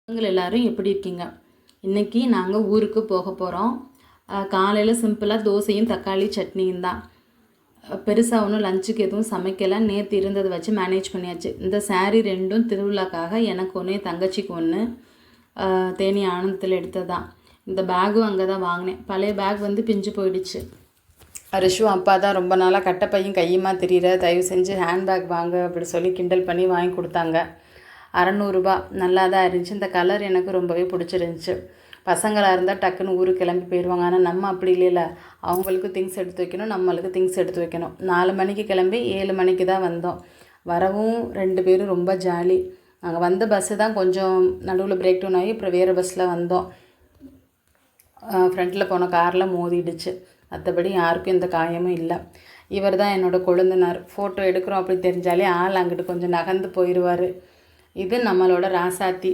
நீங்கள் எல்லோரும் எப்படி இருக்கீங்க? இன்றைக்கி நாங்கள் ஊருக்கு போக போகிறோம். காலையில் சிம்பிளாக தோசையும் தக்காளி சட்னியும் தான். பெருசாக ஒன்றும் லஞ்சுக்கு எதுவும் சமைக்கலை. நேற்று இருந்ததை வச்சு மேனேஜ் பண்ணியாச்சு. இந்த சாரீ ரெண்டும் திருவிழாக்காக எனக்கு ஒன்று, என் தங்கச்சிக்கு ஒன்று, தேனி ஆனந்தத்தில் எடுத்தது தான். இந்த பேக்கும் அங்கே தான் வாங்கினேன். பழைய பேக் வந்து பிஞ்சு போயிடுச்சு. ரிஷு அப்பா தான் ரொம்ப நாளாக கட்டைப்பையும் கையுமா தெரிகிற, தயவு செஞ்சு ஹேண்ட்பேக் வாங்க அப்படி சொல்லி கிண்டல் பண்ணி வாங்கி கொடுத்தாங்க. 600 நல்லா தான் இருந்துச்சு. இந்த கலர் எனக்கு ரொம்பவே பிடிச்சிருந்துச்சி. பசங்களாக இருந்தால் டக்குன்னு ஊருக்கு கிளம்பி போயிடுவாங்க. ஆனால் நம்ம அப்படி இல்லைல்ல, அவங்களுக்கு திங்ஸ் எடுத்து வைக்கணும், நம்மளுக்கு திங்ஸ் எடுத்து வைக்கணும். 4 மணிக்கு கிளம்பி 7 மணிக்கு தான் வந்தோம். வரவும் 2 பேரும் ரொம்ப ஜாலி. நாங்கள் வந்த பஸ்ஸு தான் கொஞ்சம் நடுவில் பிரேக் டவுன் ஆகி அப்புறம் வேறு பஸ்ஸில் வந்தோம். ஃப்ரண்ட்டில் போன காரில் மோதிடுச்சு. மற்றபடி யாருக்கும் எந்த காயமும் இல்லை. இவர் தான் என்னோடய கொழுந்தனார். ஃபோட்டோ எடுக்கிறோம் அப்படி தெரிஞ்சாலே ஆள் அங்கிட்டு கொஞ்சம் நகர்ந்து போயிடுவார். இது நம்மளோட ராசாத்தி.